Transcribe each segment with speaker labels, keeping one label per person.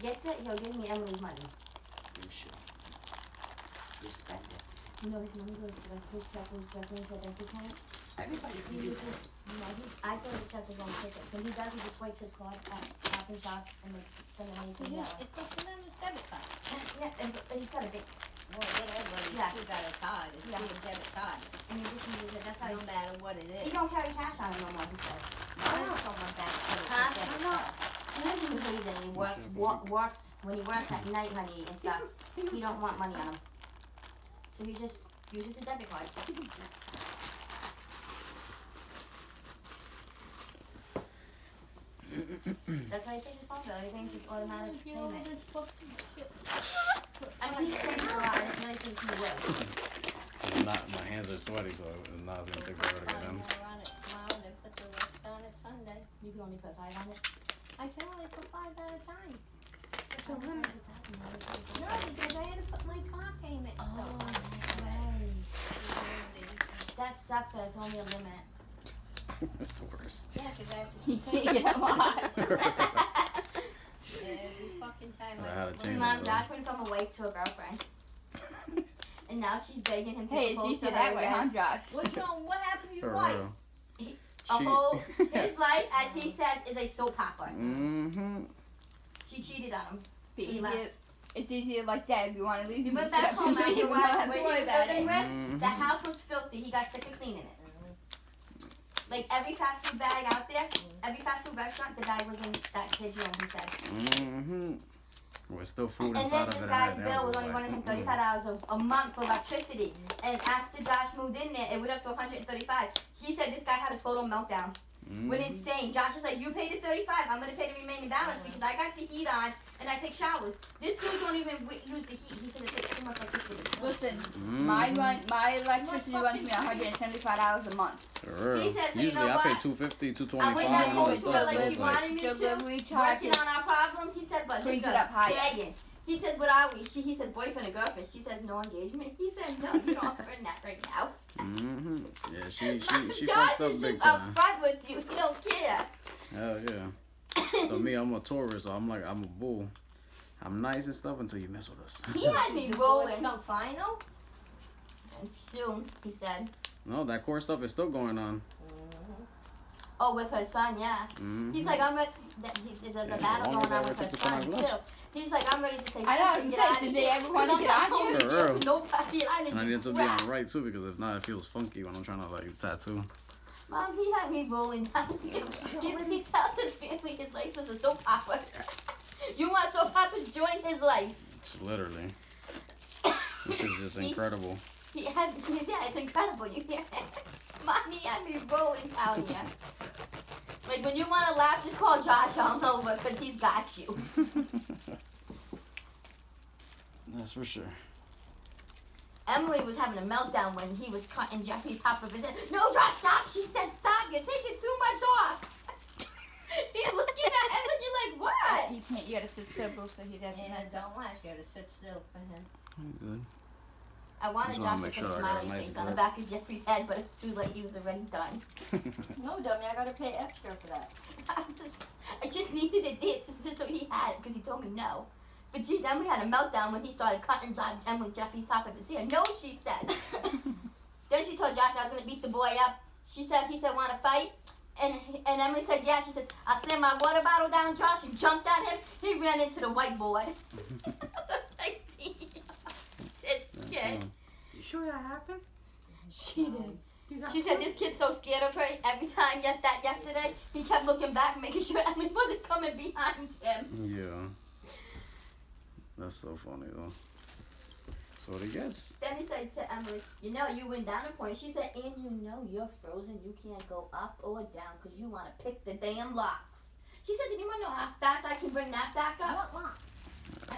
Speaker 1: gets it, he'll give me Emily's money.
Speaker 2: You should. You spend it.
Speaker 1: You know his money goes to like his check goes directly into a bank account.
Speaker 2: Everybody
Speaker 1: He
Speaker 2: can do
Speaker 1: uses,
Speaker 2: that.
Speaker 1: I thought he checked his own ticket. When he does, he just swipes his card at Stop and Shop and then send the money to the
Speaker 3: Yeah, it puts it on his debit card.
Speaker 1: Yeah, and he's got a big,
Speaker 3: Well, whatever, he's
Speaker 1: Yeah.
Speaker 3: still got a card, it's
Speaker 1: Yeah.
Speaker 3: still a debit card,
Speaker 1: and he just uses it, that's how
Speaker 3: no matter what it
Speaker 1: he
Speaker 3: is.
Speaker 1: don't carry cash on him no more, he said.
Speaker 3: Mine is someone back to the
Speaker 1: Huh?
Speaker 3: debit
Speaker 1: No.
Speaker 3: card.
Speaker 1: He doesn't even believe it, he works, when he works at night, honey, and stuff, he don't want money on him. So he just uses his debit card. That's why he takes his phone bill, everything's just automatic
Speaker 3: You know,
Speaker 1: payment.
Speaker 3: it's supposed to be shit.
Speaker 1: I mean, he's changed a lot, it's really since he will.
Speaker 4: It's not, my hands are sweaty, so it's not gonna take forever to get
Speaker 3: Put
Speaker 4: them.
Speaker 3: more on it tomorrow, then put the rest on it Sunday.
Speaker 1: You can only put 5 on it.
Speaker 3: I can only put 5 at a time.
Speaker 1: So when?
Speaker 3: No, because I had to put my car payment
Speaker 1: Oh,
Speaker 3: stuff on.
Speaker 1: that's right. That sucks that it's only a limit.
Speaker 4: It's the worst.
Speaker 3: Yeah, because I have to
Speaker 5: He
Speaker 3: pay
Speaker 5: can't get him on.
Speaker 3: every fucking time
Speaker 4: I had to
Speaker 3: put
Speaker 4: change
Speaker 3: my-
Speaker 1: Mom,
Speaker 4: it,
Speaker 1: Josh went from a wife to a girlfriend. And now she's begging him to
Speaker 5: Hey, it's
Speaker 1: propose to
Speaker 5: easier
Speaker 1: her
Speaker 5: that way, huh,
Speaker 1: again.
Speaker 5: Josh?
Speaker 3: What happened to your
Speaker 4: For
Speaker 3: wife?
Speaker 4: real.
Speaker 1: A whole, his life, as he says, is a soap opera.
Speaker 4: Mm-hmm.
Speaker 1: She cheated on him.
Speaker 5: Be
Speaker 1: She
Speaker 5: easier-
Speaker 1: left.
Speaker 5: It's easier like that if you want to leave.
Speaker 1: He
Speaker 5: you
Speaker 1: went
Speaker 5: just
Speaker 1: back
Speaker 5: have to
Speaker 1: home
Speaker 5: leave,
Speaker 1: after
Speaker 5: you
Speaker 1: a
Speaker 5: don't
Speaker 1: while.
Speaker 5: have to
Speaker 1: Where he
Speaker 5: worry
Speaker 1: was
Speaker 5: about
Speaker 1: living
Speaker 5: it.
Speaker 1: with, the house was filthy. He got sick of cleaning it. Like every fast food bag out there, every fast food restaurant, the bag was in that kid's room, he said.
Speaker 4: Mm-hmm. With still food
Speaker 1: And then
Speaker 4: inside
Speaker 1: this
Speaker 4: of it.
Speaker 1: guy's
Speaker 4: and
Speaker 1: bill was
Speaker 4: just
Speaker 1: only running him
Speaker 4: mm-mm.
Speaker 1: $35 a month for electricity. And after Josh moved in there, it went up to $135. He said this guy had a total meltdown. Went insane. Josh was like, you paid the $35. I'm going to pay the remaining balance because I got the heat on and I take showers. This dude don't even use the heat. He said it takes too much electricity.
Speaker 5: Listen,
Speaker 4: Mm-hmm.
Speaker 5: my electricity runs me $175 a month.
Speaker 4: For real.
Speaker 1: He said, so you
Speaker 4: Usually
Speaker 1: know
Speaker 4: I pay
Speaker 1: what?
Speaker 4: $250,
Speaker 1: I went
Speaker 4: $225
Speaker 1: back
Speaker 4: and all
Speaker 1: home
Speaker 4: this
Speaker 1: to her
Speaker 4: stuff. So
Speaker 1: like
Speaker 4: it's
Speaker 1: she
Speaker 4: like,
Speaker 1: wanted me to.
Speaker 5: Delivery charges.
Speaker 1: Working on our problems, he said, but
Speaker 5: Brings
Speaker 1: just
Speaker 5: it up higher.
Speaker 1: begging. He said, what are we? He said, boyfriend and girlfriend. She said, no engagement. He said, no, you're not offering that right now.
Speaker 4: mm-hmm. Yeah, she
Speaker 1: Josh
Speaker 4: fucked up
Speaker 1: is
Speaker 4: big
Speaker 1: just
Speaker 4: time.
Speaker 1: upfront with you. He don't care.
Speaker 4: Hell yeah. So me, I'm a Taurus, so I'm a bull. I'm nice and stuff until you mess with us.
Speaker 1: He had me
Speaker 3: Boys
Speaker 1: rolling.
Speaker 3: come final?
Speaker 1: And soon, he said.
Speaker 4: No, that core stuff is still going on.
Speaker 1: Oh, with her son, yeah.
Speaker 4: Mm-hmm.
Speaker 1: He's like, I'm ready. The
Speaker 4: as
Speaker 1: battle
Speaker 4: long as
Speaker 1: going
Speaker 4: I
Speaker 1: on with her
Speaker 4: took the
Speaker 1: son,
Speaker 4: gloves.
Speaker 1: too. He's like, I'm ready to say,
Speaker 5: I know,
Speaker 1: fucking
Speaker 5: he
Speaker 1: get
Speaker 5: said,
Speaker 1: out of
Speaker 5: did
Speaker 1: here.
Speaker 5: they ever want to
Speaker 1: Because
Speaker 5: get
Speaker 1: I'm
Speaker 5: on
Speaker 1: not
Speaker 5: you?
Speaker 4: For
Speaker 1: going to
Speaker 4: real.
Speaker 1: nobody. I
Speaker 4: And I need
Speaker 1: didn't
Speaker 4: to
Speaker 1: do
Speaker 4: be
Speaker 1: crap.
Speaker 4: on right too, because if not, it feels funky when I'm trying to like tattoo.
Speaker 1: Mom, he had me rolling down. He tells his family his life is a soap opera. You want soap operas? Join his life.
Speaker 4: It's literally. This is just incredible.
Speaker 1: He has, yeah, it's incredible. You hear it? Mommy had me rolling down here. Like, when you want to laugh, just call Josh on over, because he's got you.
Speaker 4: That's for sure.
Speaker 1: Emily was having a meltdown when he was cutting Jeffrey's top of his head. No, Josh, stop! She said stop! You're taking too much off! He's looking at him and you're like, what?
Speaker 5: You can't, you gotta sit still so he doesn't
Speaker 3: And
Speaker 5: mess
Speaker 3: I
Speaker 5: up.
Speaker 3: don't like her to sit still for him.
Speaker 4: Good.
Speaker 1: I wanted
Speaker 4: Just wanna
Speaker 1: Josh
Speaker 4: make
Speaker 1: to
Speaker 4: sure
Speaker 1: put a
Speaker 4: I got a
Speaker 1: smiley
Speaker 4: nice
Speaker 1: face on the
Speaker 4: grip.
Speaker 1: back of Jeffrey's head, but it was too late. He was already done.
Speaker 6: No, dummy, I gotta pay extra for that.
Speaker 1: I just needed it there just so he had it because he told me no. But geez, Emily had a meltdown when he started cutting Jeffrey's top of his hair. No, she said. Then she told Josh I was gonna beat the boy up. He said, want to fight? And Emily said, yeah. She said, I slammed my water bottle down Josh and jumped at him. He ran into the whiteboard. Like, this kid.
Speaker 6: You sure that happened?
Speaker 1: She did.
Speaker 6: You got
Speaker 1: She said this kid's so scared of her. Every time yesterday, he kept looking back, making sure Emily wasn't coming behind him.
Speaker 4: Yeah. That's so funny though. That's what he gets.
Speaker 1: Then he said to Emily, you know, you went down a point. She said, and you know you're frozen. You can't go up or down because you want to pick the damn locks. She said, do you want to know how fast I can bring that back up?
Speaker 3: What lock?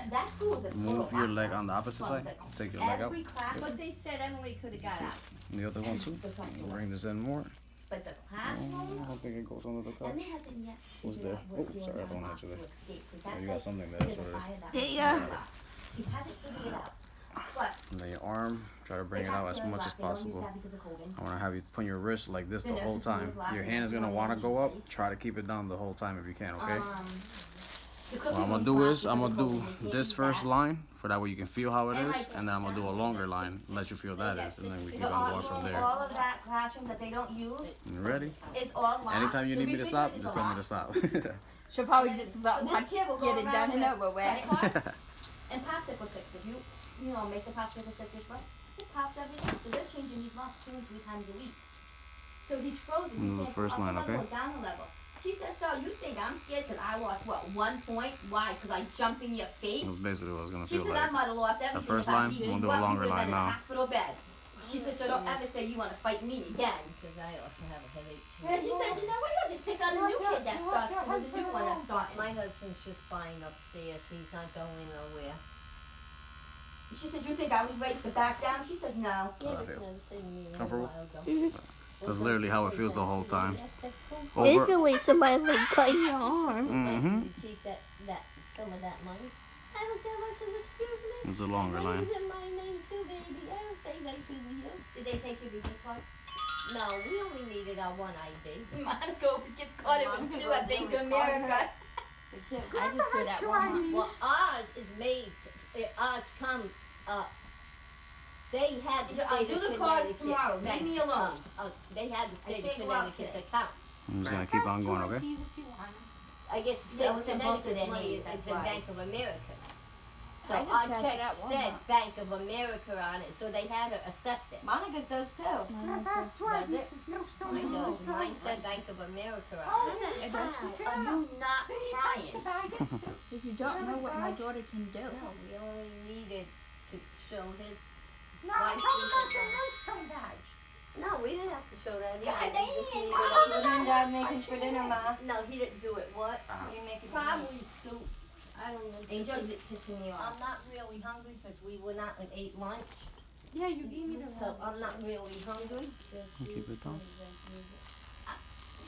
Speaker 1: That school is a total
Speaker 4: Move your leg
Speaker 1: lockdown.
Speaker 4: on the opposite side. Take your leg out.
Speaker 1: Every class,
Speaker 3: But they said Emily could have got out.
Speaker 4: The other one too. Bring this in more.
Speaker 1: but the
Speaker 4: I
Speaker 1: classrooms,
Speaker 4: don't think it goes under the
Speaker 1: Emily
Speaker 4: couch.
Speaker 1: hasn't yet
Speaker 4: Who's
Speaker 1: figured
Speaker 4: there?
Speaker 1: out what
Speaker 4: Oh,
Speaker 1: doors
Speaker 4: sorry, I
Speaker 1: are
Speaker 4: don't
Speaker 1: locked
Speaker 4: answer
Speaker 1: to
Speaker 4: that.
Speaker 1: escape, 'cause
Speaker 4: Oh,
Speaker 1: that's
Speaker 4: you got
Speaker 1: like
Speaker 4: something there.
Speaker 1: to
Speaker 4: That's
Speaker 1: the
Speaker 4: what it is.
Speaker 1: fire that
Speaker 5: There
Speaker 1: was
Speaker 5: you
Speaker 1: in
Speaker 5: go.
Speaker 1: the lock. She hasn't figured it out. But
Speaker 4: And then your arm, try to bring
Speaker 1: they
Speaker 4: it out
Speaker 1: have
Speaker 4: as
Speaker 1: to
Speaker 4: much
Speaker 1: lock-
Speaker 4: as
Speaker 1: they don't use
Speaker 4: possible.
Speaker 1: that because of COVID.
Speaker 4: I want to have you put your wrist like this the
Speaker 1: The
Speaker 4: whole
Speaker 1: nurses do
Speaker 4: time.
Speaker 1: is lock
Speaker 4: Your
Speaker 1: it
Speaker 4: hand
Speaker 1: up
Speaker 4: is
Speaker 1: so
Speaker 4: going to
Speaker 1: it
Speaker 4: want to
Speaker 1: won't
Speaker 4: go up.
Speaker 1: freeze.
Speaker 4: Try to keep it down the whole time if you can, okay?
Speaker 1: The
Speaker 4: What
Speaker 1: cookie
Speaker 4: I'm gonna
Speaker 1: was
Speaker 4: do
Speaker 1: black
Speaker 4: is I'm
Speaker 1: because
Speaker 4: gonna
Speaker 1: of
Speaker 4: do
Speaker 1: COVID. They
Speaker 4: this
Speaker 1: can't
Speaker 4: first
Speaker 1: do
Speaker 4: line for that way you can feel how it
Speaker 1: And
Speaker 4: is,
Speaker 1: like-
Speaker 4: and then I'm gonna do a longer line, let you feel that is, and then we
Speaker 1: that.
Speaker 4: keep on going from there.
Speaker 1: All of that classroom that they don't use
Speaker 4: You ready?
Speaker 1: is all locked.
Speaker 4: Anytime you
Speaker 1: The
Speaker 4: need me to stop,
Speaker 1: refrigerator is
Speaker 4: just tell me to
Speaker 1: locked.
Speaker 4: stop.
Speaker 5: She'll probably just
Speaker 1: So
Speaker 5: let
Speaker 1: this
Speaker 5: one
Speaker 1: kid will go
Speaker 5: get it done
Speaker 1: around
Speaker 5: and
Speaker 1: with
Speaker 5: over with.
Speaker 1: credit cards and popsicle sticks. If you know, make the popsicle stick this way, it pops everything. So they're changing these locks 2 and 3 times a week. So he's frozen. He
Speaker 4: Mm, the
Speaker 1: can't
Speaker 4: first
Speaker 1: go up
Speaker 4: line,
Speaker 1: a level
Speaker 4: okay?
Speaker 1: or down a level. She said, so you think I'm scared because I lost, what, 1 point? Why? Because I jumped in your face?
Speaker 4: That's basically what I was gonna
Speaker 1: She
Speaker 4: feel
Speaker 1: said, I
Speaker 4: like.
Speaker 1: might have lost everything.
Speaker 4: first
Speaker 1: if I
Speaker 4: line.
Speaker 1: beat
Speaker 4: We'll
Speaker 1: you
Speaker 4: do a
Speaker 1: up. You
Speaker 4: longer
Speaker 1: would've
Speaker 4: line
Speaker 1: been in a
Speaker 4: now.
Speaker 1: hospital bed. She said, so don't ever say you want to fight me again.
Speaker 6: Because I also have a headache too.
Speaker 1: And she said, you know what, you'll just pick on the new kid that starts, or the new one that's starting.
Speaker 6: My husband's just fine upstairs. He's not going nowhere.
Speaker 1: She said, you think I was raised to back down? She said, no.
Speaker 4: How I
Speaker 6: That's
Speaker 4: feel.
Speaker 6: another thing me a
Speaker 4: Comfortable?
Speaker 6: while ago.
Speaker 4: That's literally how it feels the whole time.
Speaker 3: It's
Speaker 4: Over.
Speaker 3: the way somebody like cutting your arm.
Speaker 4: Mm-hmm.
Speaker 6: You keep that some of that money. I don't care what the excuse me.
Speaker 4: It's a longer line.
Speaker 6: Money's in my name too, baby. I don't say that to you.
Speaker 1: Did they take your business card?
Speaker 6: No, we only needed our one ID.
Speaker 1: Monica always gets caught in with 2 at Bank of America.
Speaker 5: I just did that one.
Speaker 6: Well, ours is made. Ours come. They had the
Speaker 1: I'll
Speaker 6: state
Speaker 1: do
Speaker 6: of
Speaker 1: the cards
Speaker 6: Connecticut
Speaker 1: tomorrow. Leave
Speaker 6: bank.
Speaker 1: me alone.
Speaker 6: They had the state of
Speaker 1: take rocks
Speaker 6: Connecticut
Speaker 1: today.
Speaker 6: account.
Speaker 4: I'm just gonna keep on going, okay?
Speaker 6: I guess the
Speaker 1: That
Speaker 6: state
Speaker 1: was
Speaker 6: of
Speaker 1: in both of
Speaker 6: Connecticut's
Speaker 1: their
Speaker 6: money
Speaker 1: names,
Speaker 6: is
Speaker 1: that's
Speaker 6: in
Speaker 1: why.
Speaker 6: Bank of America. So
Speaker 5: I just
Speaker 6: our
Speaker 5: had
Speaker 6: check
Speaker 5: that one
Speaker 6: said
Speaker 5: month.
Speaker 6: Bank of America on it, so they had to accept it.
Speaker 5: Monica's does too.
Speaker 3: That's right.
Speaker 6: Does it?
Speaker 3: Mine
Speaker 6: Mine does. Mine said Bank of America on it.
Speaker 5: It does.
Speaker 1: Are you not trying?
Speaker 5: If you don't know what my daughter can do.
Speaker 6: No, we only needed to show his.
Speaker 3: No, how about the nurse badge?
Speaker 6: No, we didn't have to show that either.
Speaker 3: God
Speaker 6: We just
Speaker 3: dang.
Speaker 6: needed
Speaker 5: What
Speaker 6: a-
Speaker 5: are Dad making for dinner, Ma?
Speaker 6: No, he didn't do it. What?
Speaker 5: What are you making for dinner?
Speaker 6: Probably soup. I don't know.
Speaker 1: Angel's pissing me off.
Speaker 6: I'm not really hungry because we went out and ate lunch.
Speaker 3: Yeah, you gave me the
Speaker 6: So I'm not really hungry.
Speaker 4: Keep it down.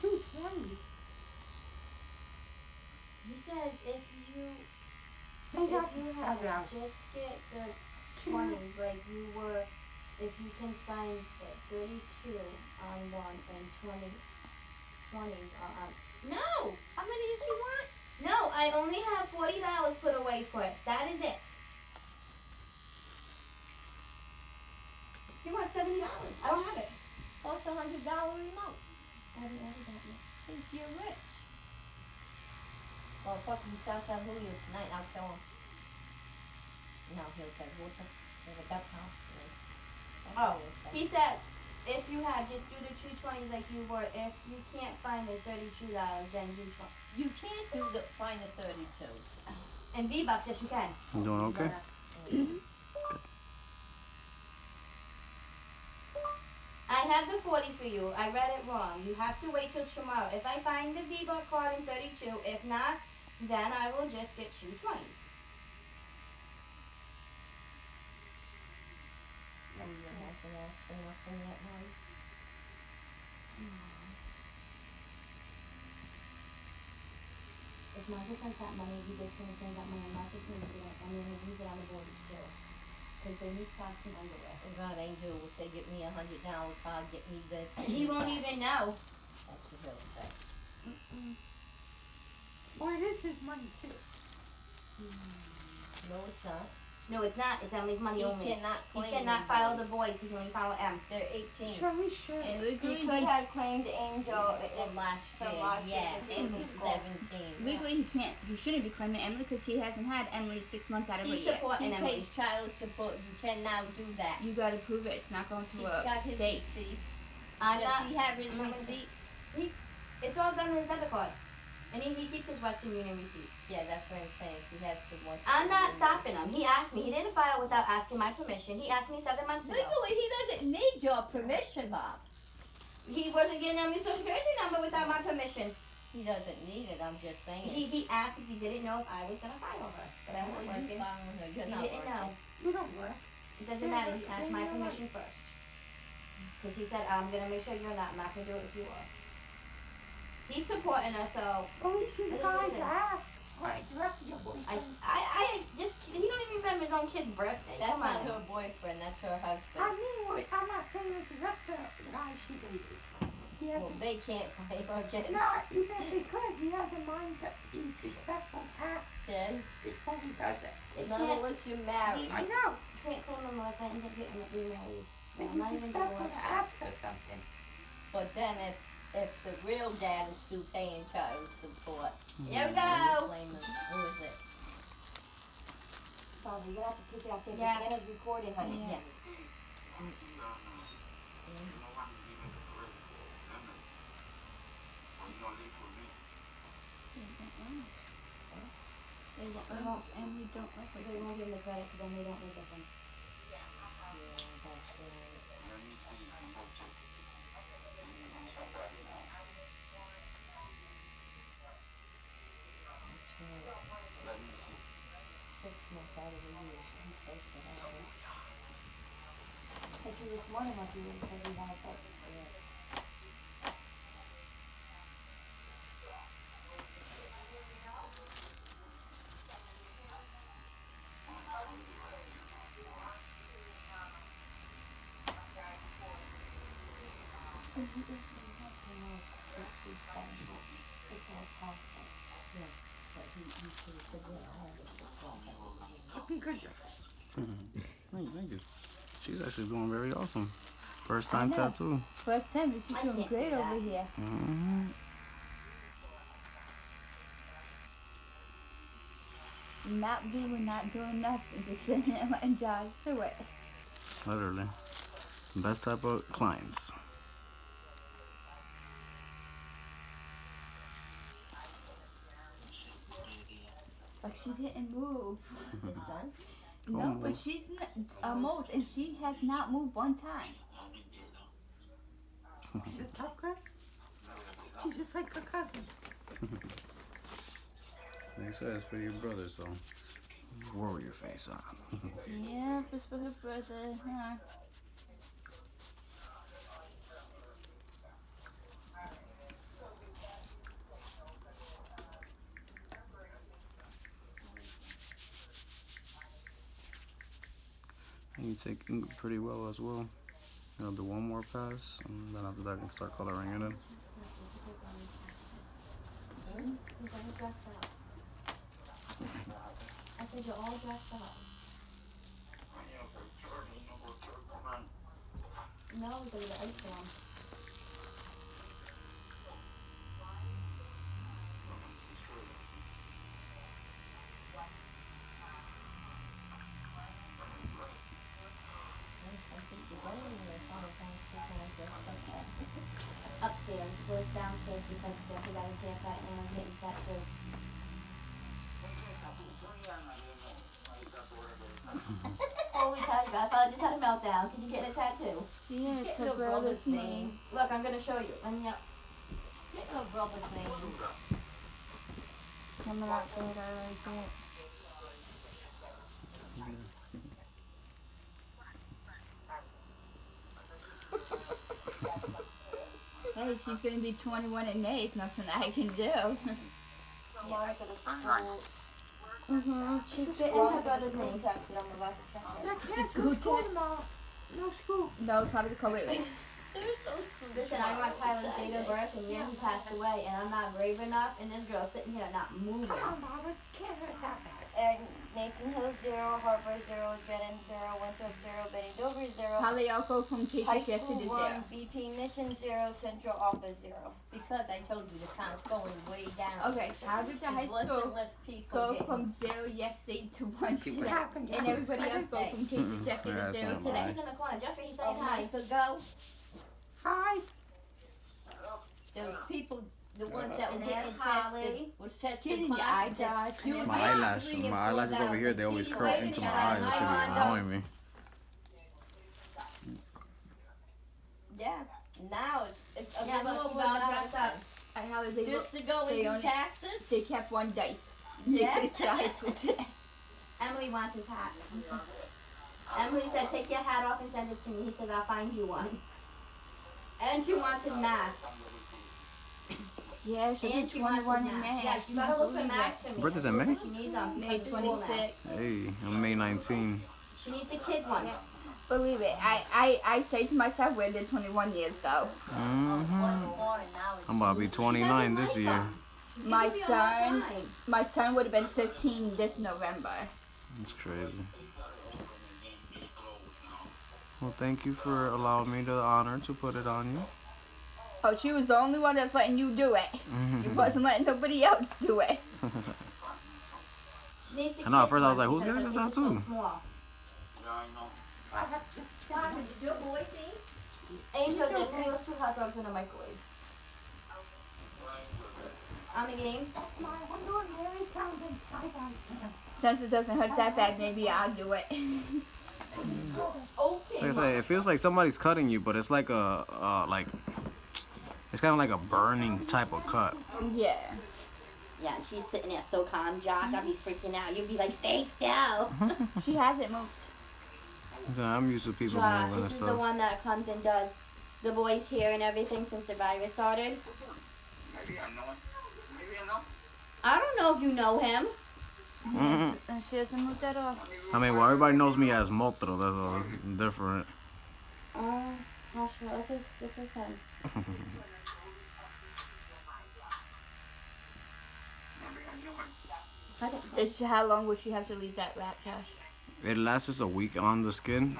Speaker 3: 220.
Speaker 1: He says if you
Speaker 3: They got
Speaker 1: have it, just get the 20s like you were. If you can find 32 on one and 20s on. No.
Speaker 3: How many does he want?
Speaker 1: No, I only have $40 put away for it. That is it. You want $70? I don't have it.
Speaker 6: What's $100 remote?
Speaker 1: I haven't ordered that yet.
Speaker 6: Since you're rich. Well, fucking South San Julio tonight, I'll show him. No, he'll say, what's up? There's a duck house. That's
Speaker 1: Oh,
Speaker 6: what he'll say.
Speaker 1: he said if you have, just do the 220s like you were. If you can't find the $32, then you try.
Speaker 6: You can't do the find the 32.
Speaker 1: And V-Bucks, yes you can.
Speaker 4: You doing okay?
Speaker 1: I have the 40 for you. I read it wrong. You have to wait till tomorrow. If I find the V-Buck card in 32, if not, then I will just get you 20s.
Speaker 6: No, you haven't asked for nothing yet, Mom.
Speaker 1: If Marcus sends that money, he just gonna send that money. Marcus needs to get, I'm gonna use it on the board still. Because they need socks and underwear.
Speaker 6: Oh God, Angel will say, get me $100, I'll get me this.
Speaker 1: He won't even know.
Speaker 6: That's what he'll say.
Speaker 3: Or it is his money too.
Speaker 6: No, it's not.
Speaker 1: No, it's not. It's Emily's money
Speaker 6: He
Speaker 1: only.
Speaker 6: cannot
Speaker 1: He
Speaker 6: claim
Speaker 1: cannot
Speaker 6: them
Speaker 1: file
Speaker 6: boys.
Speaker 1: the boys. He can only file M.
Speaker 6: They're 18.
Speaker 3: Sure, we should.
Speaker 5: And legally, he could have claimed Angel
Speaker 6: From last
Speaker 5: from
Speaker 6: year,
Speaker 5: last year,
Speaker 6: yeah,
Speaker 5: because
Speaker 6: it was
Speaker 5: he's
Speaker 6: 17.
Speaker 5: legally he can't. He shouldn't be claiming Emily because he hasn't had Emily 6 months out of her
Speaker 1: He's
Speaker 5: yet.
Speaker 1: supporting
Speaker 6: He
Speaker 1: Emily.
Speaker 6: pays child support, you can now do that.
Speaker 5: You gotta prove it. It's not going to
Speaker 6: He's got his
Speaker 5: state.
Speaker 6: receipt.
Speaker 1: I'm
Speaker 6: Does
Speaker 1: not.
Speaker 6: he have his
Speaker 1: I'm not-
Speaker 6: receipt?
Speaker 1: It's all done on his debit card. And he keeps his Western Union receipts.
Speaker 6: Yeah, that's what I'm saying, he has to watch.
Speaker 1: I'm not stopping him. He asked me. He didn't file without asking my permission. He asked me 7 months ago.
Speaker 6: Legally, he doesn't need your permission, Bob.
Speaker 1: He wasn't getting Emily's social security number without my permission.
Speaker 6: He doesn't need it, I'm just saying.
Speaker 1: He asked if he didn't know if I was gonna file her. But I
Speaker 6: You're
Speaker 1: wasn't.
Speaker 6: working on her,
Speaker 1: He
Speaker 6: you're not
Speaker 1: didn't know.
Speaker 6: working.
Speaker 3: You don't work.
Speaker 1: It doesn't matter. He asked my permission first. Because he said, I'm gonna make sure you're not. I'm not gonna do it if you are. He's supporting us, so
Speaker 3: At least you guys ask. Right, reputable.
Speaker 1: I just he don't even remember his own kid's birthday.
Speaker 6: That's
Speaker 1: Come
Speaker 6: not
Speaker 1: on.
Speaker 6: her boyfriend, that's her
Speaker 3: I
Speaker 6: husband.
Speaker 3: knew it. I'm not saying it's the rest of the guys she dated. He has
Speaker 6: Well, they can't pay her, get
Speaker 3: no, even if he could, he has a mind that he's respectful past
Speaker 6: In other words, you're married.
Speaker 3: I know.
Speaker 1: Can't call no more if I end up getting remarried.
Speaker 3: But
Speaker 1: I'm not
Speaker 3: you
Speaker 1: even
Speaker 3: just have to
Speaker 1: divorced.
Speaker 3: ask her something.
Speaker 6: But then if the real dad is still paying child support,
Speaker 1: Here we
Speaker 6: you
Speaker 1: go.
Speaker 6: blame him. Who is it?
Speaker 1: Sorry, you have to keep it up there.
Speaker 6: Yeah.
Speaker 1: Get it recorded, honey.
Speaker 6: Yeah.
Speaker 5: They won't, and we don't like it.
Speaker 1: They won't give them the credit because then they don't live with them. Like you this morning when you said you wanted to.
Speaker 3: Looking good.
Speaker 4: Thank you. She's actually doing very awesome. First time
Speaker 5: know.
Speaker 4: tattoo.
Speaker 5: First time, but she's
Speaker 1: I
Speaker 5: doing
Speaker 1: can't
Speaker 5: great
Speaker 1: say
Speaker 5: over
Speaker 1: that.
Speaker 5: here.
Speaker 4: Mm-hmm.
Speaker 5: Not doing, not doing nothing, just sitting there letting Josh do it.
Speaker 4: Literally. Best type of clients.
Speaker 5: But she didn't move.
Speaker 6: This done?
Speaker 5: No, but
Speaker 4: Almost.
Speaker 5: she's not, almost, and she has not moved one time.
Speaker 3: She's a tough girl. She's just like her cousin.
Speaker 4: They said it's for your brother, so warrior face on.
Speaker 5: Yeah, if it's for her brother, huh?
Speaker 4: And you take ink pretty well as well. I'll do one more pass, and then after that I can start coloring it in.
Speaker 1: He's all dressed up. I said you're all dressed up. No, because of the ice storm. Upstairs, goes downstairs because Jeffy got his haircut and I'm getting tattooed. Oh, we tell you, I thought I just had a meltdown because you're getting a tattoo.
Speaker 5: She is
Speaker 6: Get
Speaker 5: her
Speaker 6: your
Speaker 5: brother's
Speaker 6: brother's
Speaker 5: name.
Speaker 1: Look, I'm gonna show you. Let me up.
Speaker 6: Get her brother's name.
Speaker 5: Coming out there right there. Hey, she's gonna be 21 in May. It's nothing I can do.
Speaker 1: She's getting her brother's name.
Speaker 3: That can't go to school tomorrow. No school.
Speaker 5: No, it's probably the wait.
Speaker 1: Listen, I want Tyler's date of birth and when he passed away, and I'm not brave enough, and this girl's sitting here not moving.
Speaker 3: Come on, Mama. Can't hurt that bad.
Speaker 7: And Nathan Hill 0, Harper 0, Brennan 0, Winthrop 0, Benny Dover 0,
Speaker 5: Probably I'll go from teacher
Speaker 7: High
Speaker 5: shift to
Speaker 7: School
Speaker 5: the
Speaker 7: 1,
Speaker 5: zero.
Speaker 7: BP Mission 0, Central Office 0.
Speaker 6: Because I told you the count's going way down.
Speaker 5: Okay, how did the high
Speaker 6: Less and
Speaker 5: school
Speaker 6: less people
Speaker 5: go
Speaker 6: getting-
Speaker 5: from 0 yesterday to 1
Speaker 3: What
Speaker 5: today?
Speaker 3: happened?
Speaker 5: And everybody else go from teacher shift to
Speaker 4: Yeah,
Speaker 5: the 0
Speaker 4: that's
Speaker 5: today.
Speaker 1: He's in the corner. Jeffrey, he's
Speaker 6: A
Speaker 1: saying hi.
Speaker 6: month ago,
Speaker 3: Hi.
Speaker 6: there was people, the ones that were
Speaker 1: And
Speaker 6: getting
Speaker 1: there's Holly.
Speaker 6: tested, was
Speaker 5: Get
Speaker 6: tested
Speaker 5: in your eye,
Speaker 6: positive.
Speaker 5: Josh.
Speaker 6: You would
Speaker 4: My
Speaker 6: be
Speaker 4: eyelash,
Speaker 6: 3 and
Speaker 4: my
Speaker 6: 4
Speaker 4: eyelashes over here, they always
Speaker 6: thousand
Speaker 4: curl
Speaker 6: people.
Speaker 4: into my eyes. That should be annoying me.
Speaker 6: Yeah, now it's a
Speaker 1: Yeah,
Speaker 6: little
Speaker 1: look,
Speaker 6: over
Speaker 1: she's all
Speaker 6: now.
Speaker 1: dressed up.
Speaker 5: And how did they
Speaker 6: Just
Speaker 5: look?
Speaker 6: to go
Speaker 5: They
Speaker 6: into
Speaker 5: only-
Speaker 6: taxes.
Speaker 5: They kept one dice.
Speaker 6: Yeah.
Speaker 5: They could high school today.
Speaker 1: Emily wants his hat. Emily said, take your hat off and send it to me. He said, I'll find you one. And she wants his mask.
Speaker 5: Yeah, she'll be
Speaker 1: And she wants
Speaker 5: 21
Speaker 1: his
Speaker 5: in
Speaker 1: mask.
Speaker 5: May.
Speaker 1: Yeah, you gotta look for
Speaker 5: Believe
Speaker 1: masks
Speaker 5: it.
Speaker 1: for me.
Speaker 4: Birthday's in May?
Speaker 1: She needs them.
Speaker 5: May
Speaker 1: Because the school mask.
Speaker 5: 26th.
Speaker 4: Hey, I'm May 19.
Speaker 1: She needs the kid one.
Speaker 5: Believe it. I say to myself, where did 21 years go?
Speaker 4: Mm-hmm. I'm about to be 29 this year.
Speaker 5: My son would have been 15 this November.
Speaker 4: It's crazy. Well, thank you for allowing me the honor to put it on you.
Speaker 5: Oh, she was the only one that's letting you do it. You wasn't letting nobody else do it.
Speaker 4: I know, at first I was like, who's getting this tattoo?
Speaker 1: Angel, the those 2 hot dogs in the microwave. On the game?
Speaker 5: Since it doesn't hurt that bad, maybe I'll do it.
Speaker 1: Okay.
Speaker 4: Like I say, it feels like somebody's cutting you, but it's like it's kind of like a burning type of cut.
Speaker 5: Yeah.
Speaker 1: Yeah, and she's sitting there so calm, Josh. I'll be freaking out. You'll be like, stay still.
Speaker 5: She hasn't moved.
Speaker 4: So I'm used to people
Speaker 1: Josh,
Speaker 4: moving and
Speaker 1: this is the
Speaker 4: stuff.
Speaker 1: one that comes and does the boys' hair and everything since the virus started.
Speaker 8: Maybe I know him. Maybe I know.
Speaker 1: I don't know if you know him.
Speaker 5: And she hasn't moved at all.
Speaker 4: I mean, well, everybody knows me as Motro. That's all. It's different.
Speaker 1: Not sure. This is him.
Speaker 5: How long would she have to leave that wrap, Josh?
Speaker 4: It lasts a week on the skin,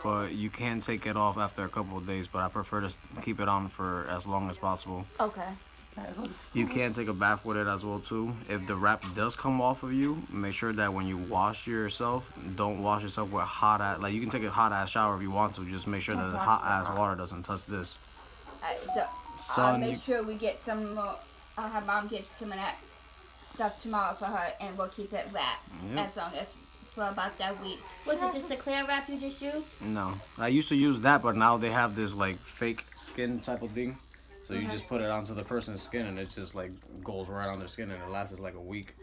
Speaker 4: but you can take it off after a couple of days. But I prefer to keep it on for as long as possible.
Speaker 5: Okay.
Speaker 4: You can take a bath with it as well too. If the wrap does come off of you, make sure that when you wash yourself, don't wash yourself with hot ass. Like, you can take a hot ass shower if you want to. Just make sure that the hot ass water doesn't touch this.
Speaker 5: Alright, so I'll
Speaker 4: Sun,
Speaker 5: make sure we get some more. I'll have Mom get some of that stuff tomorrow for her, and we'll keep it wrapped as long as for about that week.
Speaker 1: Was it just a clear wrap you just used?
Speaker 4: No, I used to use that, but now they have this like fake skin type of thing. So you just put it onto the person's skin, and it just like goes right on their skin, and it lasts like a week.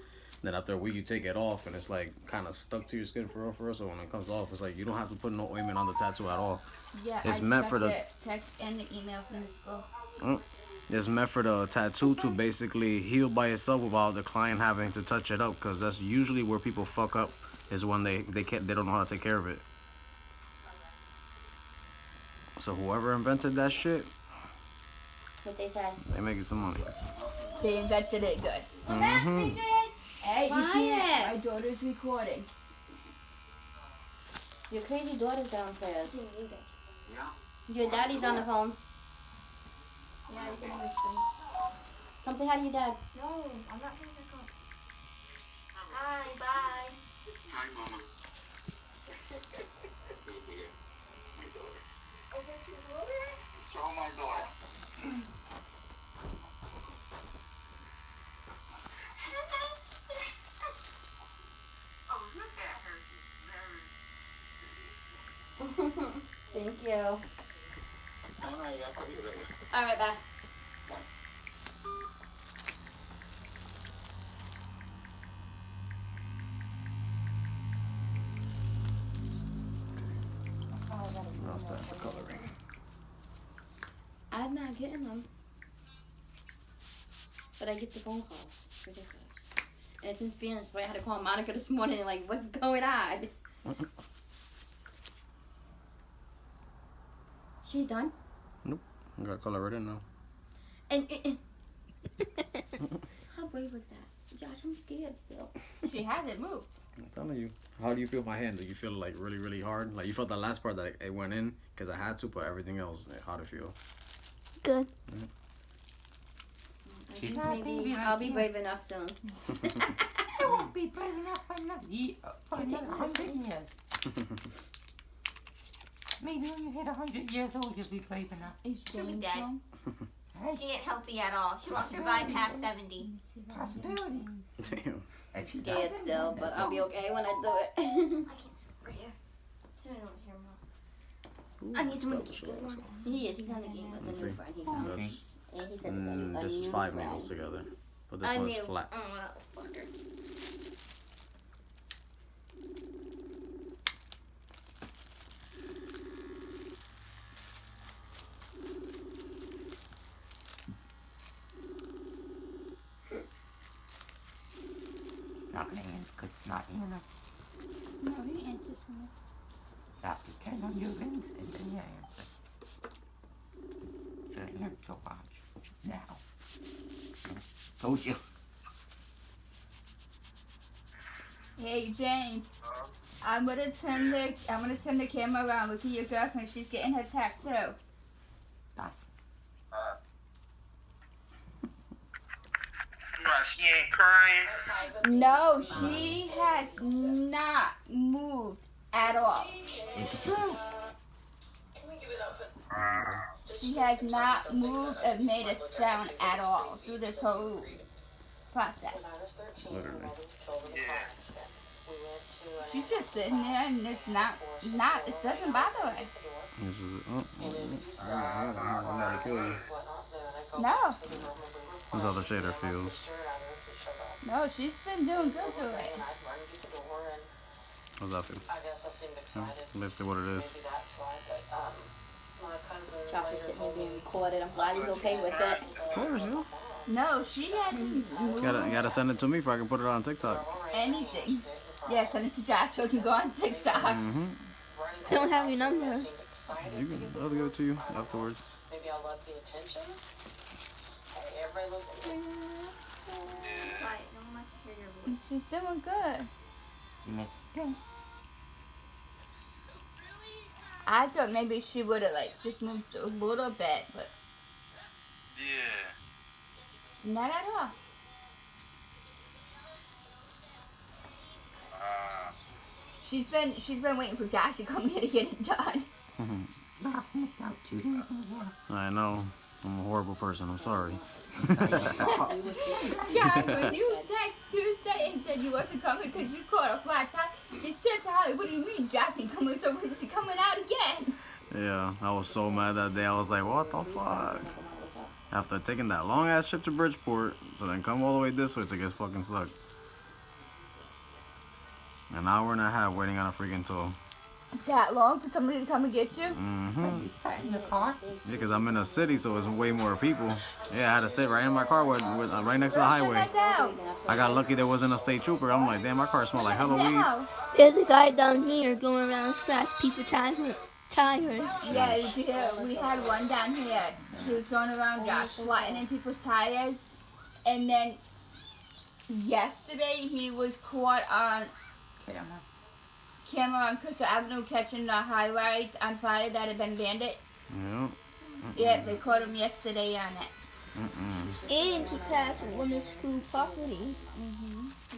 Speaker 4: Then after a week, you take it off, and it's like kind of stuck to your skin for real, for real. So when it comes off, it's like you don't have to put no ointment on the tattoo at all.
Speaker 5: Yeah,
Speaker 4: It's
Speaker 5: I
Speaker 4: meant for the
Speaker 5: text and the email from the school.
Speaker 4: It's meant for the tattoo to basically heal by itself without the client having to touch it up, because that's usually where people fuck up, is when they don't know how to take care of it. So whoever invented that shit,
Speaker 1: What they said.
Speaker 4: they making some money.
Speaker 5: They invented it good.
Speaker 4: Mm-hmm.
Speaker 5: Hey, you
Speaker 1: Quiet.
Speaker 5: can't. My daughter's recording.
Speaker 1: Your crazy daughter's downstairs.
Speaker 8: Yeah.
Speaker 1: Your daddy's on the phone.
Speaker 5: Yeah, I can listen.
Speaker 1: Come say hi to your dad.
Speaker 5: No, I'm not going to go.
Speaker 1: Hi, bye.
Speaker 8: Hi, Mama. So my daughter. Oh, look at her. She's very...
Speaker 1: Thank you.
Speaker 8: All right, I'll call you later.
Speaker 1: All right, bye.
Speaker 4: Now it's time for coloring.
Speaker 1: I'm not getting them. But I get the phone calls. It's ridiculous. And it's in Spanish, so I had to call Monica this morning, like, what's going on? She's done?
Speaker 4: Nope. I gotta color it in now.
Speaker 1: And how brave was that? Josh, I'm scared still.
Speaker 5: She hasn't moved.
Speaker 4: I'm telling you. How do you feel my hand? Do you feel like really, really hard? Like you felt that last part that it went in because I had to, but everything else, like, how'd it feel?
Speaker 1: Good. I think maybe I'll be brave enough soon.
Speaker 3: I won't be brave enough for another 100 years. Maybe when you hit 100 years old, you'll be brave enough.
Speaker 5: Is
Speaker 1: She'll be
Speaker 5: James
Speaker 1: dead.
Speaker 5: home?
Speaker 1: She ain't healthy at all. She won't survive past 70.
Speaker 3: Possibility.
Speaker 4: Damn.
Speaker 1: I'm scared still, but I'll be okay when I do it. I can't sit over here. So I don't hear Mom. I need someone to keep it warm. He is. He's on the game with
Speaker 4: Let's
Speaker 1: a new
Speaker 4: see.
Speaker 1: friend he found.
Speaker 4: That's
Speaker 1: And he said a
Speaker 4: this is
Speaker 1: new
Speaker 4: 5
Speaker 1: friend.
Speaker 4: needles together, but this
Speaker 1: I
Speaker 4: one's
Speaker 1: knew.
Speaker 4: flat.
Speaker 1: Oh, fucker.
Speaker 3: Not gonna answer, cause not enough.
Speaker 5: No, he answers me.
Speaker 3: That depends on your lens and then your answer. So it hurts so much. Now. Told you.
Speaker 5: Hey James, I'm gonna turn the camera around. Look at your girlfriend. She's getting her tattoo.
Speaker 3: That's
Speaker 8: She ain't crying.
Speaker 5: No, she has not moved at all. She has not moved or made a sound at all through this whole process.
Speaker 4: Literally.
Speaker 5: She's just sitting there and it's not, it doesn't bother her.
Speaker 4: This is, I'm about to kill you.
Speaker 5: No,
Speaker 4: That's how the shader feels.
Speaker 5: no, she's been doing good to it.
Speaker 4: How's that feel? Basically what it is.
Speaker 1: Josh is me being recorded. I'm glad he's okay with it.
Speaker 4: Of course, yeah.
Speaker 5: No, she hadn't moved
Speaker 4: You gotta send it to me if I can put it on TikTok.
Speaker 5: anything. Yeah, send it to Josh so he can go on TikTok.
Speaker 4: Mm-hmm.
Speaker 1: I don't have your number.
Speaker 4: I'll give it to you afterwards.
Speaker 9: Maybe I'll love the attention. Hey, everybody look at me.
Speaker 5: She's doing good. I thought maybe she would have like just moved a little bit, but
Speaker 8: Yeah.
Speaker 5: not at all. She's been waiting for Josh to come here to get it done.
Speaker 3: Josh missed out 2 days.
Speaker 4: I know. I'm a horrible person. I'm sorry.
Speaker 5: Josh, when you text Tuesday and said you wasn't coming because you caught a flat tire, you said to Holly, what do you mean Josh ain't coming, so is he coming out again?
Speaker 4: Yeah, I was so mad that day. I was like, what the fuck? After taking that long ass trip to Bridgeport, so then come all the way this way to get fucking stuck. An hour and a half waiting on a freaking tow.
Speaker 5: That long for somebody to come and get you?
Speaker 4: Mm-hmm.
Speaker 3: You sat in the car?
Speaker 4: Yeah, because I'm in a city, so it's way more people. Yeah, I had to sit right in my car with right next to the highway. I got lucky there wasn't a state trooper. I'm like, damn, my car smelled like Halloween.
Speaker 5: No.
Speaker 1: There's a guy down here going around fast people tires.
Speaker 5: Yeah, we had one down here. He was going around Josh flattening people's tires. And then yesterday he was caught on camera on Crystal Avenue catching the high rides on fire that had been bandit.
Speaker 4: Yeah.
Speaker 5: Yeah, they caught him yesterday on it.
Speaker 1: And he crashed women's school property.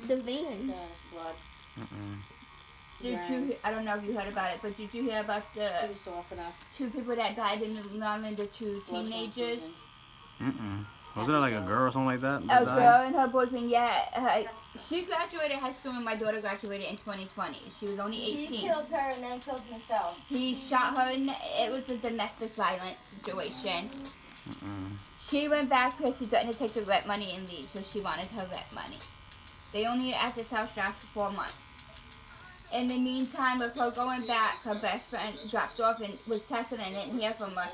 Speaker 1: The van.
Speaker 5: Did you? I don't know if you heard about it, but did you hear about the 2 people that died in New Orleans, the 2 teenagers?
Speaker 4: Wasn't it like a girl or something like that?
Speaker 5: A girl and her boyfriend, yeah. She graduated high school and my daughter graduated in 2020. She was only 18.
Speaker 7: He killed her and then killed himself.
Speaker 5: He shot her and it was a domestic violence situation. She went back because he threatened to take the rent money and leave, so she wanted her rent money. They only at this house Josh for 4 months. In the meantime of her going back, her best friend dropped off and was texting and didn't hear from her.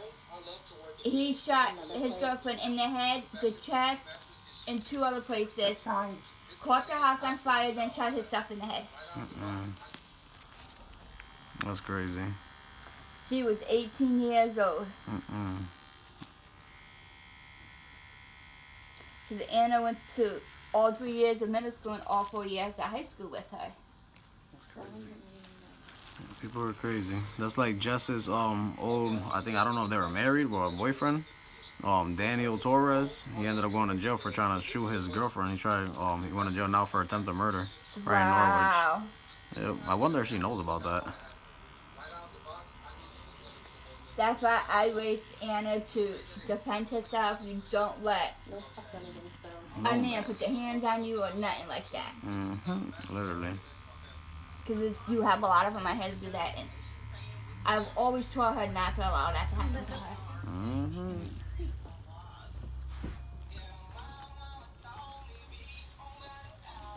Speaker 5: He shot his girlfriend in the head, the chest, and 2 other places. Caught the house on fire, then shot himself in the head.
Speaker 4: That's crazy.
Speaker 5: She was 18 years old. Because Anna went to all 3 years of middle school and all 4 years of high school with her.
Speaker 4: That's crazy. People are crazy. That's like Jess's old, I don't know if they were married or a boyfriend. Daniel Torres. He ended up going to jail for trying to shoot his girlfriend. He went to jail now for attempted murder. Right
Speaker 5: Wow.
Speaker 4: in Norwich. Yep. I wonder if she knows about that.
Speaker 5: That's why I raised Anna to defend herself. You don't let a man put their hands on you or nothing like that.
Speaker 4: Literally.
Speaker 5: Because you have a lot of them. I had to do that. And I've always told her not to allow that to happen to her.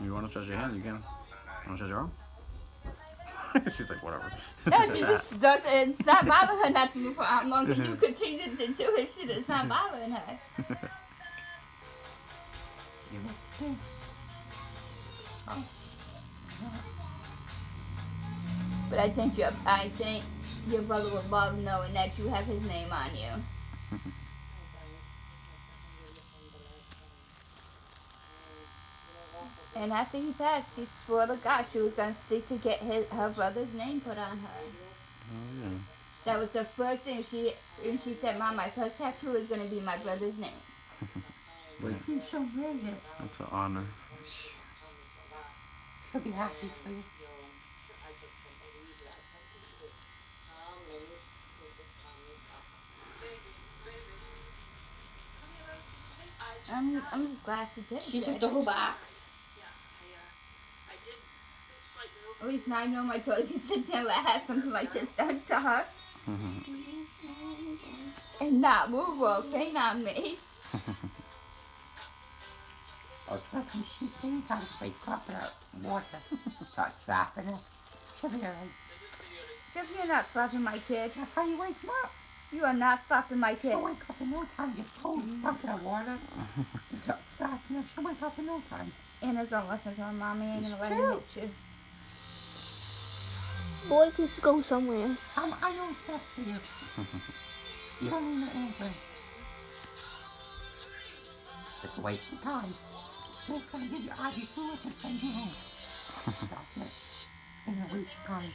Speaker 4: You want to touch your hand? You can. Want to touch your arm? She's like, whatever.
Speaker 5: No, she just doesn't. It's not bothering her not to move her arm long because you continue to do it. It's not bothering her. But I think your brother would love knowing that you have his name on you. And after he passed, she swore to God she was going to seek to get her brother's name put on her.
Speaker 4: Oh, yeah.
Speaker 5: That was the first thing she said, Mom, my first tattoo is going to be my brother's name.
Speaker 3: But she's so brilliant.
Speaker 4: That's an honor.
Speaker 3: She'll be happy for you.
Speaker 5: I'm just glad she did.
Speaker 1: She took the whole box.
Speaker 5: At least now I know my daughter can sit there and have something like this done to her. And not move or pain on me.
Speaker 3: Oh, trust me, she thinks I was wake up in her water. Start slapping her. She'll be alright.
Speaker 5: If you're not slapping my kid,
Speaker 3: That's how you wake them up.
Speaker 5: you are not slapping my kid.
Speaker 3: She'll wake up in no time. You're cold, stuck in her water. You start slapping her. She'll wake up in no time.
Speaker 5: Anna's don't listen to her. Mommy ain't gonna let her hit you.
Speaker 7: Boy, just go somewhere.
Speaker 3: I know what's best for you. You don't need an ambulance. It's a waste of time. They're going to give you IV fluids and send you home. That's it. In a week's time.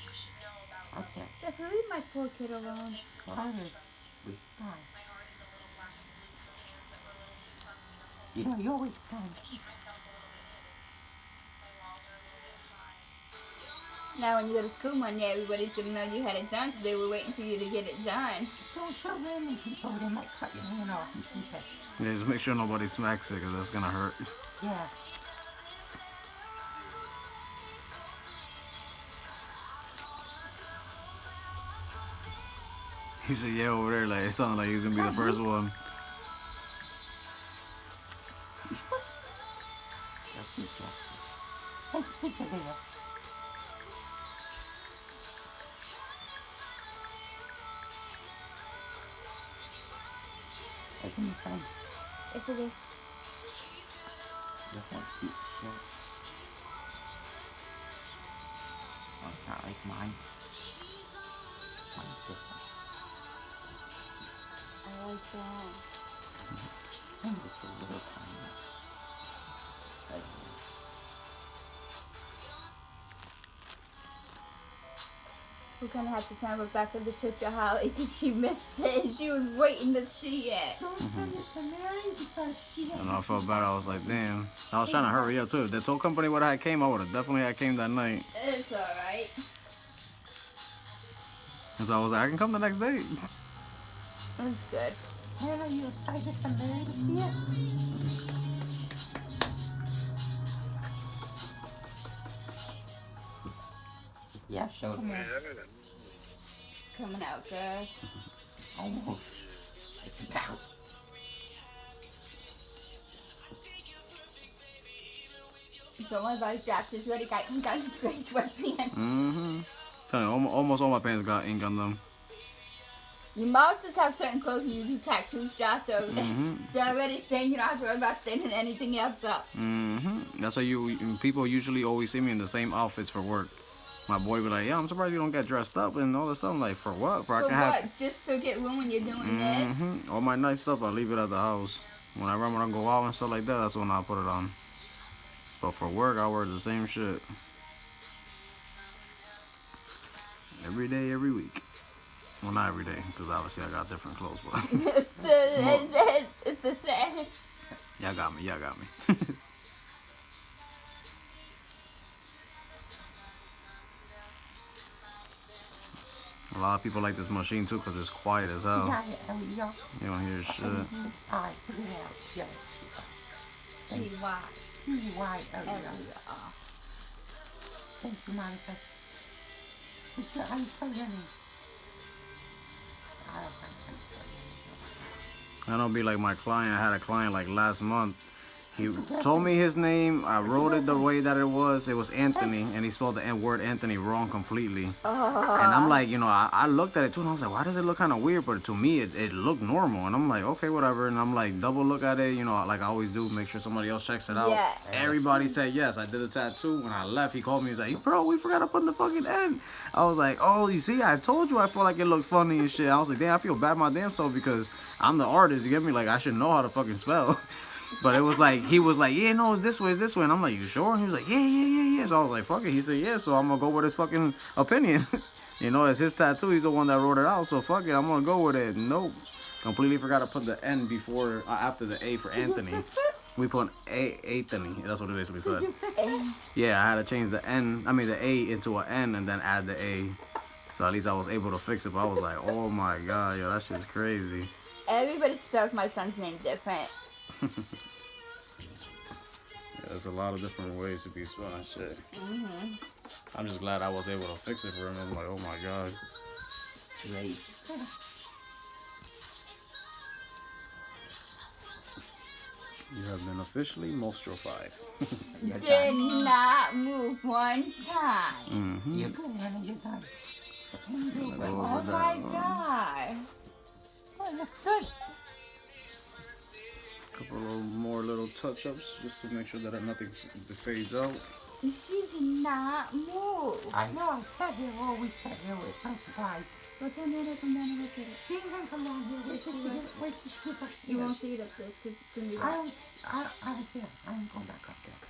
Speaker 3: That's it.
Speaker 5: Just leave my poor kid alone.
Speaker 3: Well, it is. Week's time. You know, you always can.
Speaker 5: Now when you go to school one day, everybody's gonna know you had it done, so they were waiting for you to get it done.
Speaker 3: Just don't show random people. They might cut your hand off and keep it.
Speaker 4: Yeah, just make sure nobody smacks it, because that's going to hurt.
Speaker 3: Yeah.
Speaker 4: He said, yeah, over there. Like, it sounded like he was going to be the first one.
Speaker 3: That's it, Jack. Take a picture there. Take him the same.
Speaker 5: Yes, it is.
Speaker 3: That's that cute shirt. Oh, it's not like mine. Mine's different.
Speaker 5: I like that.
Speaker 3: I'm just a little tiny.
Speaker 5: We're gonna have to send Rebecca the picture, Holly, because she missed it and she was waiting to see it.
Speaker 3: Don't send it to Mary because she
Speaker 4: And I felt bad. I was like, damn. I was trying to hurry up, too. If the tow company would have had came, I would have definitely had came that night.
Speaker 5: It's alright.
Speaker 4: And so I was like, I can come the next day.
Speaker 5: It's good.
Speaker 3: Hannah, you excited for Mary to see it? Yeah, show them.
Speaker 5: It's coming out good.
Speaker 3: Almost. It's about.
Speaker 5: Don't worry about it, Josh. She's already got ink on his gray sweatpants.
Speaker 4: Mm-hmm. Tell you, almost all my pants got ink on them.
Speaker 5: Your mom just have certain clothes when you do tattoos, Josh, so
Speaker 4: Mm-hmm.
Speaker 5: they're already saying you don't have to worry about staining anything else up.
Speaker 4: Mm-hmm. That's why people usually always see me in the same outfits for work. My boy be like, yeah, I'm surprised you don't get dressed up and all this stuff. I'm like, for what?
Speaker 5: For what? Just to get room when you're doing this?
Speaker 4: Mm-hmm. All my nice stuff, I leave it at the house. When I go out and stuff like that, that's when I put it on. But for work, I wear the same shit. Every day, every week. Well, not every day, because obviously I got different clothes. But
Speaker 5: It's the same.
Speaker 4: y'all got me. A lot of people like this machine too because it's quiet as hell.
Speaker 3: Yeah, yeah.
Speaker 4: You don't hear shit.
Speaker 3: Alright, put it out. Yeah.
Speaker 5: T-Y.
Speaker 3: T-Y-L-E-R. Thank you, Monica. How you spell your name? I don't know how you spell your name.
Speaker 4: I don't be like my client. I had a client like last month. He told me his name. I wrote it the way that it was. It was Anthony, and he spelled the word Anthony wrong completely. And I'm like, I looked at it too, and I was like, why does it look kind of weird? But to me, it looked normal. And I'm like, okay, whatever. And I'm like, double look at it, like I always do, make sure somebody else checks it out.
Speaker 5: Yeah.
Speaker 4: Everybody said yes. I did a tattoo. When I left, he called me. He's like, bro, we forgot to put the fucking N. I was like, oh, you see, I told you I felt like it looked funny and shit. I was like, damn, I feel bad my damn self because I'm the artist. You get me? Like, I should know how to fucking spell. But it was like, he was like, yeah, no, it's this way, and I'm like, you sure? And he was like, yeah. So I was like, fuck it. He said, yeah, so I'm gonna go with his fucking opinion. You know, it's his tattoo. He's the one that wrote it out, so fuck it. I'm gonna go with it. Nope. Completely forgot to put the N before, after the A for Anthony. We put Anthony. That's what it basically said. Yeah, I had to change the A into an N and then add the A. So at least I was able to fix it. But I was like, oh my god, yo, that shit's crazy.
Speaker 5: Everybody spells my son's name different.
Speaker 4: Yeah, there's a lot of different ways to be spelling shit. I'm just glad I was able to fix it for him. I'm like, oh my god.
Speaker 3: Great.
Speaker 4: You have been officially mostrofied.
Speaker 3: You're
Speaker 5: Did
Speaker 3: done.
Speaker 5: not move one time.
Speaker 3: You're good, honey. You're done.
Speaker 5: Oh my god.
Speaker 3: Oh, looks good.
Speaker 4: Couple of more little touch-ups just to make sure that nothing fades out.
Speaker 5: She did not move.
Speaker 3: I know. I sat here. Oh, we sat here with. I'm surprised.
Speaker 5: What's on there? Come down and look at it.
Speaker 3: She ain't gonna come down here. Wait till she get upstairs.
Speaker 5: You won't see it up there because it's going to be
Speaker 3: I
Speaker 5: wet.
Speaker 3: don't care. I ain't going back up there.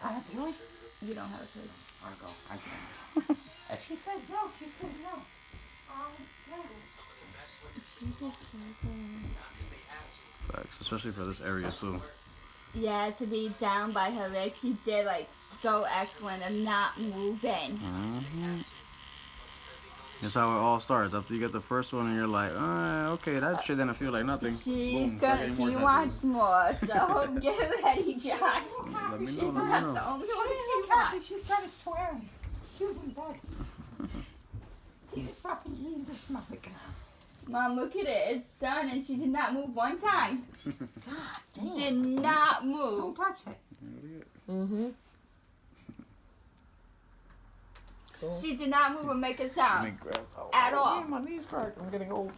Speaker 3: I have to wait.
Speaker 5: You don't have a choice.
Speaker 3: I'll go. I can. If she says no, she says no.
Speaker 4: Facts, especially for this area too.
Speaker 5: Yeah, to be down by her leg, she did like so excellent of not moving.
Speaker 4: That's how it all starts. After you get the first one and you're like, okay, that shit didn't feel like nothing. Boom,
Speaker 5: She wants more, so get ready, Josh.
Speaker 4: Let me
Speaker 5: She's
Speaker 4: know, let me
Speaker 5: not
Speaker 4: know.
Speaker 5: the only one
Speaker 3: She's
Speaker 5: who
Speaker 3: happy.
Speaker 5: got.
Speaker 3: She started swearing. She was in bed. He's a fucking Jesus, motherfucker.
Speaker 5: Mom, look at it. It's done, and she did not move one time.
Speaker 3: Damn.
Speaker 5: Did not
Speaker 3: Don't
Speaker 5: move.
Speaker 3: touch it.
Speaker 6: Mm-hmm. Cool.
Speaker 5: She did not move or make a sound
Speaker 4: Let me grab.
Speaker 5: at all.
Speaker 4: My knees cracked. I'm getting old.